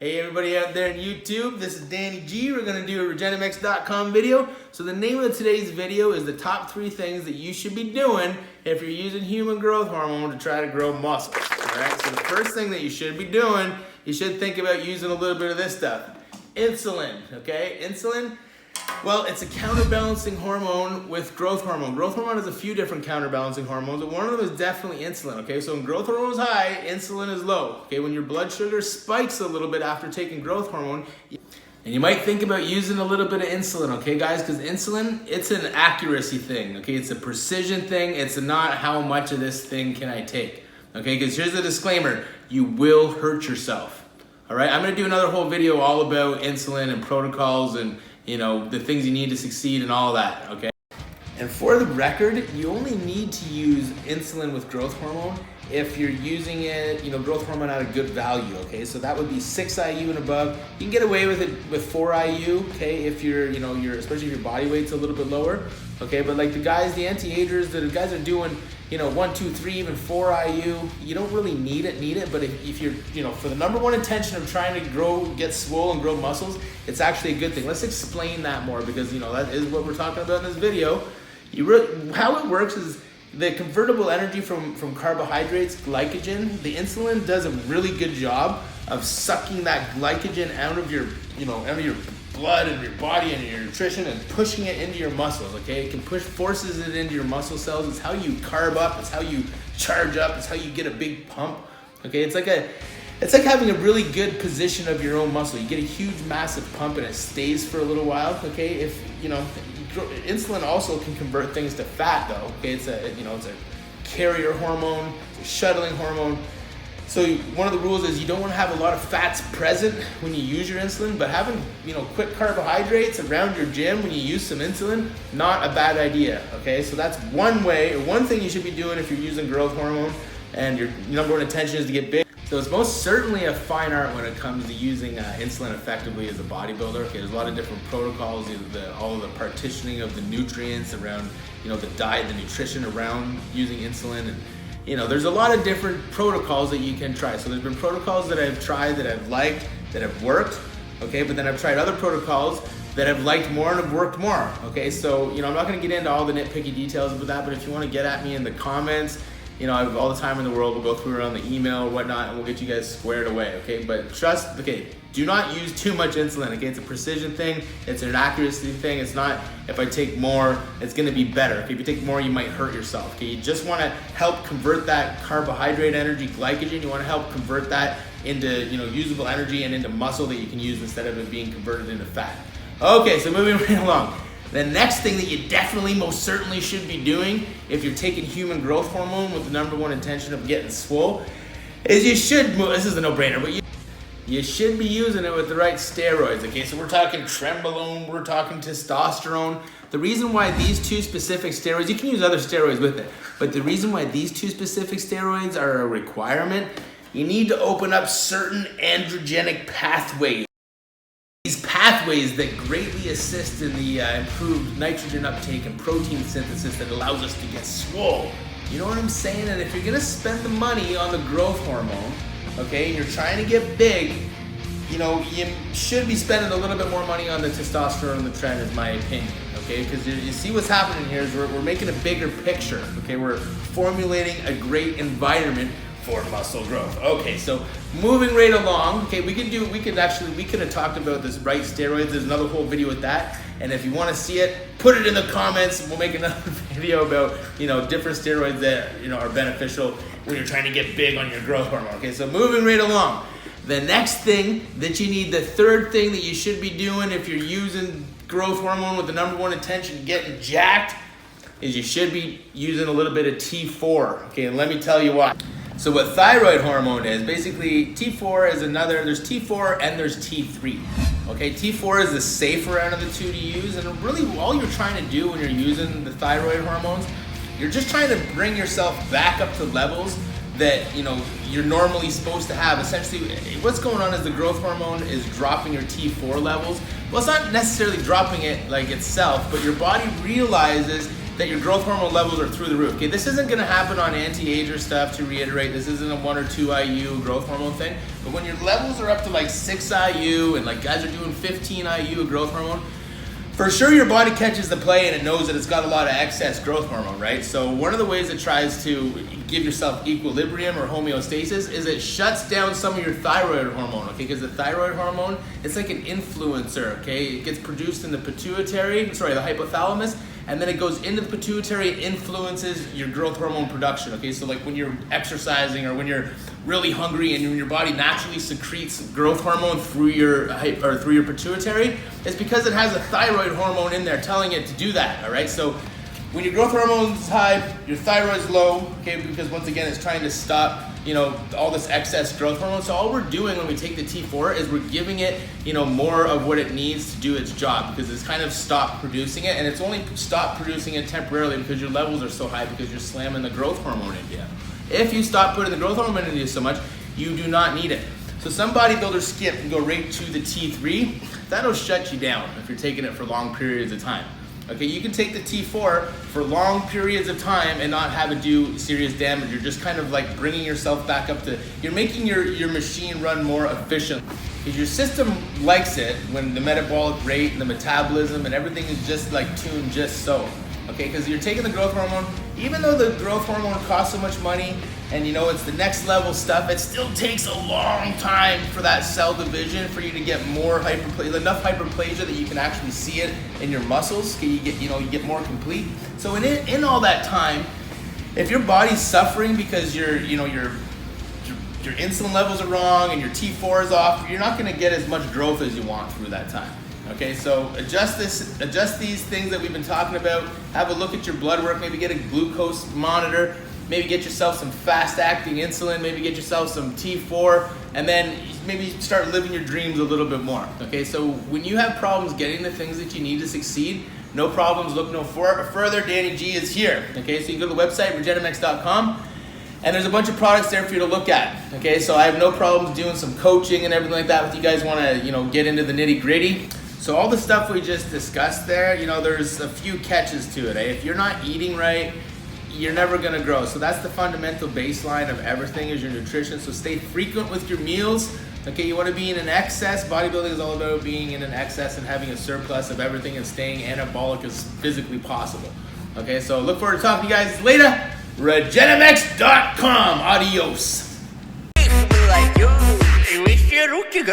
Hey everybody out there on YouTube, this is Danny G. We're going to do a Regenamex.com video. So the name of today's video is the top 3 things that you should be doing if you're using human growth hormone to try to grow muscles. Alright, so the first thing that you should be doing, you should think about using a little bit of this stuff. Insulin, okay? Insulin, well, it's a counterbalancing hormone with growth hormone. Growth hormone has a few different counterbalancing hormones, but one of them is definitely insulin, okay? So when growth hormone is high, insulin is low, okay? When your blood sugar spikes a little bit after taking growth hormone, and you might think about using a little bit of insulin, okay, guys? Because insulin, it's an accuracy thing, okay? It's a precision thing. It's not how much of this thing can I take, okay? Because here's the disclaimer, you will hurt yourself, all right? I'm going to do another whole video all about insulin and protocols and the things you need to succeed and all that, okay? And for the record, you only need to use insulin with growth hormone if you're using it, growth hormone at a good value, okay? So that would be 6 IU and above. You can get away with it with 4 IU, okay? If you're, especially if your body weight's a little bit lower, okay? But like the anti-agers, the guys are doing, 1, 2, 3, even 4 IU. You don't really need it. But if you're, for the number one intention of trying to get swole and grow muscles, it's actually a good thing. Let's explain that more because, that is what we're talking about in this video. How it works is the convertible energy from carbohydrates, glycogen, the insulin does a really good job of sucking that glycogen out of your, out of your blood and your body and your nutrition and pushing it into your muscles, okay? It can forces it into your muscle cells. It's how you carb up, it's how you charge up, it's how you get a big pump, okay? It's like having a really good position of your own muscle. You get a huge, massive pump and it stays for a little while, okay? If, insulin also can convert things to fat though, okay? It's a carrier hormone, it's a shuttling hormone. So one of the rules is you don't want to have a lot of fats present when you use your insulin, but having, quick carbohydrates around your gym when you use some insulin, not a bad idea, okay? So that's one thing you should be doing if you're using growth hormone and your number one intention is to get big. So it's most certainly a fine art when it comes to using insulin effectively as a bodybuilder. Okay, there's a lot of different protocols, all of the partitioning of the nutrients around, the diet, the nutrition around using insulin, and there's a lot of different protocols that you can try. So there's been protocols that I've tried that I've liked, that have worked, okay, but then I've tried other protocols that I've liked more and have worked more, okay? So, I'm not gonna get into all the nitpicky details of that, but if you wanna get at me in the comments, I have all the time in the world. We'll go through it on the email or whatnot, and we'll get you guys squared away, okay? But do not use too much insulin, okay? It's a precision thing. It's an accuracy thing. It's not, if I take more, it's gonna be better. Okay? If you take more, you might hurt yourself, okay? You just wanna help convert that carbohydrate energy, glycogen. You wanna help convert that into, usable energy and into muscle that you can use instead of it being converted into fat. Okay, so moving right along. The next thing that you definitely, most certainly should be doing if you're taking human growth hormone with the number one intention of getting swole is this is a no-brainer, but you should be using it with the right steroids, okay? So we're talking trenbolone, we're talking testosterone. The reason why these 2 specific steroids, you can use other steroids with it, but the reason why these 2 specific steroids are a requirement, you need to open up certain androgenic pathways. These pathways that greatly assist in the improved nitrogen uptake and protein synthesis that allows us to get swole. You know what I'm saying? And if you're gonna spend the money on the growth hormone, okay, and you're trying to get big, you should be spending a little bit more money on the testosterone and the Tren, is my opinion, okay? Because you see what's happening here is we're making a bigger picture, okay? We're formulating a great environment for muscle growth. Okay, so moving right along, okay, we could have talked about this right steroids. There's another whole video with that. And if you want to see it, put it in the comments. We'll make another video about, different steroids that, are beneficial when you're trying to get big on your growth hormone. Okay, so moving right along. The next thing that you need, the third thing that you should be doing if you're using growth hormone with the number one intention, getting jacked, is you should be using a little bit of T4. Okay, and let me tell you why. So what thyroid hormone is, basically T4 is there's T4 and there's T3. Okay, T4 is the safer out of the 2 to use, and really all you're trying to do when you're using the thyroid hormones, you're just trying to bring yourself back up to levels that you're normally supposed to have. Essentially, what's going on is the growth hormone is dropping your T4 levels. Well, it's not necessarily dropping it like itself, but your body realizes that your growth hormone levels are through the roof. Okay, this isn't gonna happen on anti-ager stuff, to reiterate. This isn't a 1 or 2 IU growth hormone thing. But when your levels are up to like 6 IU and like guys are doing 15 IU of growth hormone, for sure your body catches the play and it knows that it's got a lot of excess growth hormone, right? So one of the ways it tries to give yourself equilibrium or homeostasis is it shuts down some of your thyroid hormone, okay? Because the thyroid hormone, it's like an influencer, okay? It gets produced in the the hypothalamus, and then it goes into the pituitary, it influences your growth hormone production, okay? So like when you're exercising or when you're really hungry and your body naturally secretes growth hormone through your pituitary, it's because it has a thyroid hormone in there telling it to do that, all right? So when your growth hormone's high, your thyroid's low, okay, because once again, it's trying to stop, all this excess growth hormone. So all we're doing when we take the T4 is we're giving it, more of what it needs to do its job, because it's kind of stopped producing it, and it's only stopped producing it temporarily because your levels are so high because you're slamming the growth hormone into you. If you stop putting the growth hormone into you so much, you do not need it. So some bodybuilders skip and go right to the T3. That'll shut you down if you're taking it for long periods of time. Okay, you can take the T4 for long periods of time and not have it do serious damage. You're just kind of like bringing yourself back up to, you're making your machine run more efficient. Because your system likes it when the metabolic rate and the metabolism and everything is just like tuned just so. Okay, because you're taking the growth hormone, even though the growth hormone costs so much money and it's the next level stuff, it still takes a long time for that cell division for you to get more enough hyperplasia that you can actually see it in your muscles. You get more complete. So in all that time, if your body's suffering because your insulin levels are wrong and your T4 is off, you're not going to get as much growth as you want through that time. Okay, so adjust these things that we've been talking about. Have a look at your blood work, maybe get a glucose monitor, maybe get yourself some fast-acting insulin, maybe get yourself some T4, and then maybe start living your dreams a little bit more. Okay, so when you have problems getting the things that you need to succeed, no problems, look no further. Danny G is here. Okay, so you can go to the website, Regenamex.com, and there's a bunch of products there for you to look at. Okay, so I have no problems doing some coaching and everything like that if you guys want to, get into the nitty-gritty. So all the stuff we just discussed there, there's a few catches to it. If you're not eating right, you're never gonna grow. So that's the fundamental baseline of everything is your nutrition. So stay frequent with your meals. Okay, you wanna be in an excess. Bodybuilding is all about being in an excess and having a surplus of everything and staying anabolic as physically possible. Okay, so look forward to talking to you guys later. Regenamex.com. Adios. Like you wish your rookie,